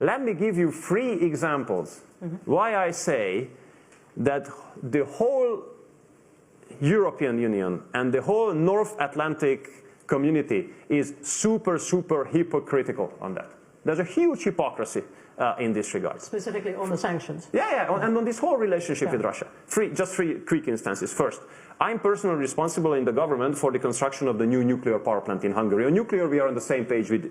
Let me give you 3 examples why I say that the whole European Union and the whole North Atlantic community is super, super hypocritical on that. There's a huge hypocrisy in this regard. Specifically on the sanctions. Yeah, and on this whole relationship with Russia. Just three quick instances. First, I'm personally responsible in the government for the construction of the new nuclear power plant in Hungary. On nuclear, we are on the same page with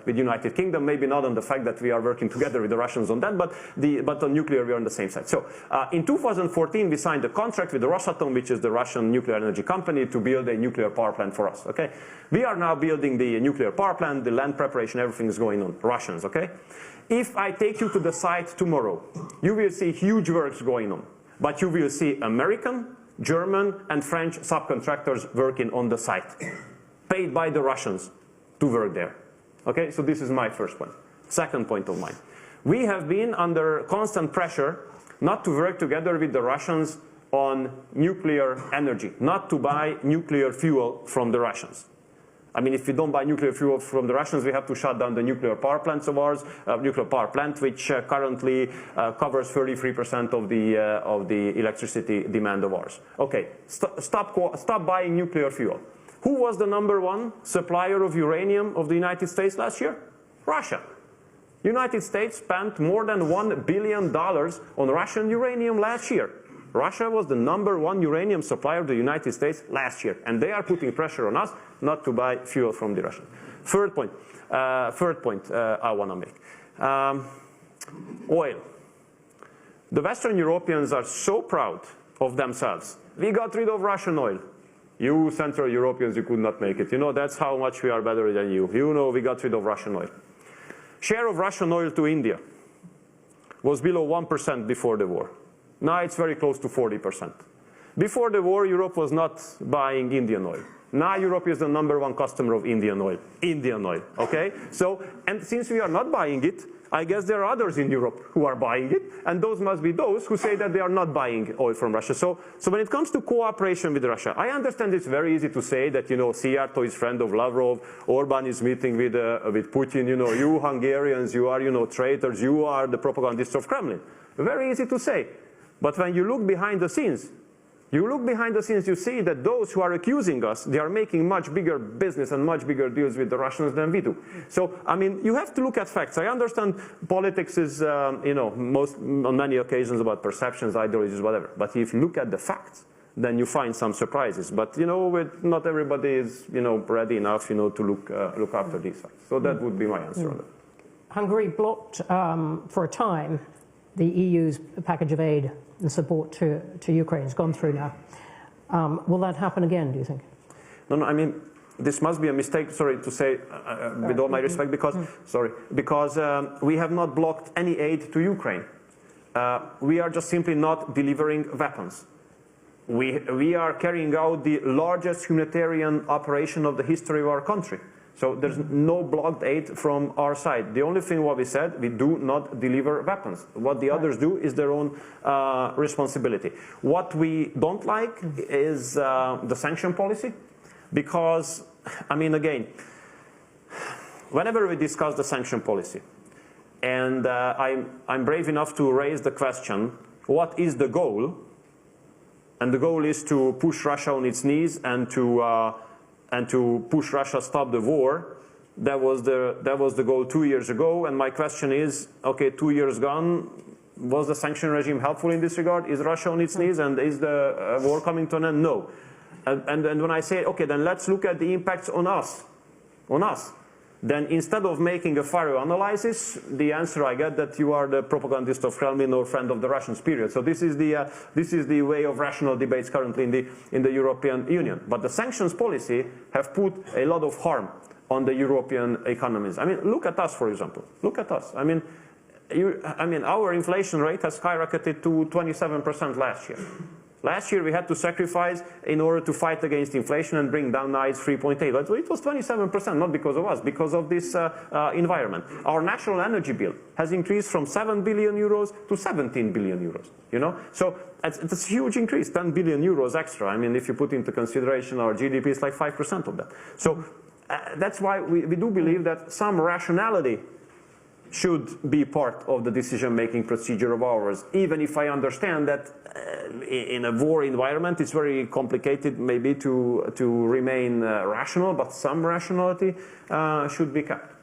United Kingdom, maybe not on the fact that we are working together with the Russians on that, but on nuclear, we are on the same side. So in 2014, we signed a contract with the Rosatom, which is the Russian nuclear energy company, to build a nuclear power plant for us, okay? We are now building the nuclear power plant, the land preparation, everything is going on. Russians, okay? If I take you to the site tomorrow, you will see huge works going on, but you will see American, German and French subcontractors working on the site, paid by the Russians to work there. Okay, so this is my first point. Second point of mine. We have been under constant pressure not to work together with the Russians on nuclear energy, not to buy nuclear fuel from the Russians. I mean, if we don't buy nuclear fuel from the Russians, we have to shut down the nuclear power plants of ours, nuclear power plant, which currently covers 33% of the electricity demand of ours. Okay, stop buying nuclear fuel. Who was the #1 supplier of uranium of the United States last year? Russia. United States spent more than $1 billion on Russian uranium last year. Russia was the #1 uranium supplier of the United States last year, and they are putting pressure on us not to buy fuel from the Russians. Third point I want to make. Oil. The Western Europeans are so proud of themselves. We got rid of Russian oil. You Central Europeans, you could not make it. You know, that's how much we are better than you. You know, we got rid of Russian oil. Share of Russian oil to India was below 1% before the war. Now it's very close to 40%. Before the war, Europe was not buying Indian oil. Now Europe is the #1 customer of Indian oil. Indian oil, okay? So, and since we are not buying it, I guess there are others in Europe who are buying it, and those must be those who say that they are not buying oil from Russia. So when it comes to cooperation with Russia, I understand it's very easy to say that, you know, Szijjártó is friend of Lavrov, Orban is meeting with Putin, you know, you Hungarians, you are, you know, traitors, you are the propagandists of Kremlin. Very easy to say. But when you look behind the scenes, you see that those who are accusing us, they are making much bigger business and much bigger deals with the Russians than we do. So, I mean, you have to look at facts. I understand politics is, you know, on many occasions about perceptions, ideologies, whatever. But if you look at the facts, then you find some surprises. But, you know, not everybody is, you know, ready enough, you know, to look after these facts. So that would be my answer on that. Hungary blocked, for a time, the EU's package of aid and support to Ukraine. It's gone through now. Will that happen again, do you think? No, I mean, this must be a mistake, sorry to say, with all my respect, because, we have not blocked any aid to Ukraine. We are just simply not delivering weapons. We are carrying out the largest humanitarian operation of the history of our country. So there's no blocked aid from our side. The only thing what we said, we do not deliver weapons. What the others do is their own responsibility. What we don't like is the sanction policy, because, I mean, again, whenever we discuss the sanction policy, and I'm brave enough to raise the question, what is the goal? And the goal is to push Russia on its knees and to push Russia stop the war. That was the goal 2 years ago, and my question is, okay, 2 years gone, was the sanction regime helpful in this regard? Is Russia on its knees, and is the war coming to an end? No. And when I say, okay, then let's look at the impacts on us, then instead of making a thorough analysis, the answer I get that you are the propagandist of Kremlin or friend of the Russians, period. So this is the way of rational debates currently in the European Union. But the sanctions policy have put a lot of harm on the European economies. I mean, look at us, for example. Look at us. I mean, our inflation rate has skyrocketed to 27% last year. Last year we had to sacrifice in order to fight against inflation and bring down now it's 3.8. So it was 27%, not because of us, because of this environment. Our national energy bill has increased from 7 billion euros to 17 billion euros. You know, so it's a huge increase, 10 billion euros extra. I mean, if you put into consideration our GDP is like 5% of that. So that's why we do believe that some rationality should be part of the decision-making procedure of ours, even if I understand that in a war environment it's very complicated maybe to remain rational, but some rationality should be kept.